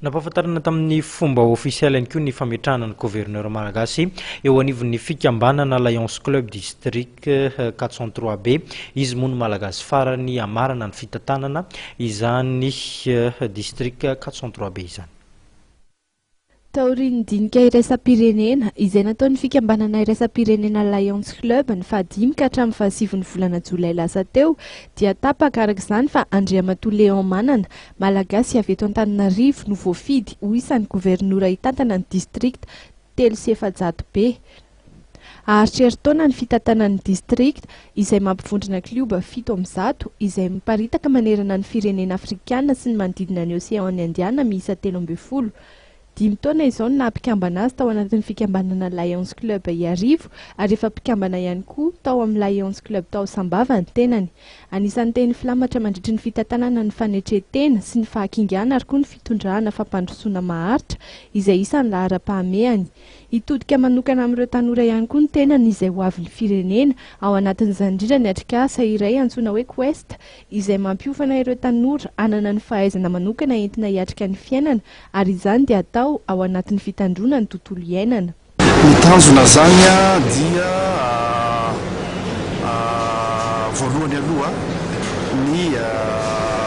Nampahafantarana tamin'ny fomba ofisialy ihany koa ny fametrahana ny governora malagasy eo anivon'ny fikambanana Lions Club district 403B izy moa ny malagasy farany hamarana ny fitantanana izany district 403B izany. Taoriny dinika iraisam-pirenena izay nataon'ny fikambanana iraisam-pirenena Lions Club ny fahadimy ka hatramin'ny fahasivy ny volana Jolay lasa teo dia tapaka araka izany fa Andriamatoa Leon manana malagasy avy eto Antananarivo no voafidy ho isan'ny governora hitantana ny district 300B. Aharitra herintaona ny fitantanan'ny district izay mampivondrona klioba 700 izay miparitaka manerana ny firenena afrikana sy ny manodidina ny Osean Indiana miisa 13. 5 taona izao no nampikambana azy tao anatin'ny fikambanana Lions Club iarivo ary efa mpikambana ihany koa tao amin'ny Lions Club tao Sambava ny tenany. Anisan'ny teny filamatra mandritry ny fitantanana ny fanetretena sy ny fahakingana ary koa ny fitondrahana fampandrosoana maharitra izay isan'ny lahara-pahamehany. Hitodika manokana amin'ireo tanora ihany koa ny tenany izay ho avin'ny firenena ao anatin'izany indrindra ny atrikasa iray antsoina hoe Quest izay mampiofana ireo tanora anana ny fahaizana manokana entina hiatrika ny fiainana ary izany dia atao ao anatin'ny fitandrona ny tontolo iainana. Ny tanjona zany dia voalohany aloha ny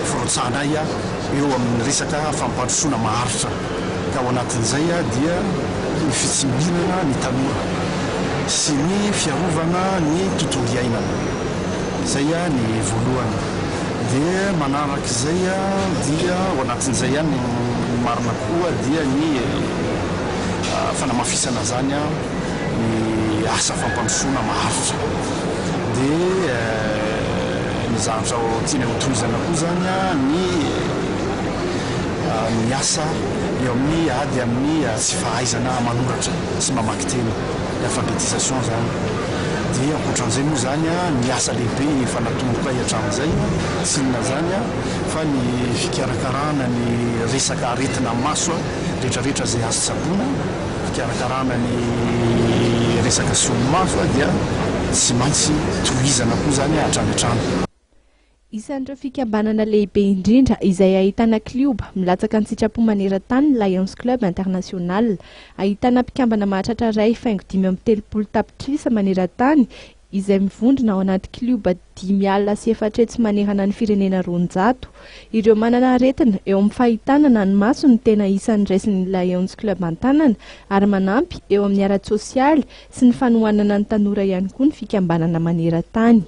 firotsana eo amin'ny resaka fampandrosoana maharitra ka ao anatin'izay dia ny fitsimbilana ny tanora sy ny fiarovana ny tontolo iainana. Zay ny voalohany. Dia manarak'izay dia ao anatin'izay ny marina koa dia ny fanamafisana zany ny asa fampandrosoana maharitra. Dia ny zavatra tiana hotohizana koa zany ny asa eo amin'ny ady amin'ny tsy fahaizana manoratra sy mamaky teny, alphabétisation zany. Dia ankoatran'izay moa zany ny asa lehibe efa natomboka hatramin'izay tsy inona zany fa ny fikarakarana ny resaka aretina maso rehetrarehetra zay azo tsaboina, fikarakarana ny resaka solomaso dia tsy maintsy tohizana koa zany hatrany hatrany. Isan'ireo fikambanana lehibe indrindra izay ahitana klioba milatsaka ny sitrapo maneran-tany ny Lions Club International. Ahitana mpikambana mahatratra ray faingo 530 tapitrisa maneran-tany izay mivondrona ao anaty klioba 5,4 manerana ny firenena 200. Ireo manana aretina eo amin'ny fahitanana ny maso ny tena isan'ny raisin'ny Lions Club an-tanana ary manampy eo amin'ny ara-tsosialy sy ny fanohanana ny tanora ihany koa ny fikambanana maneran-tany.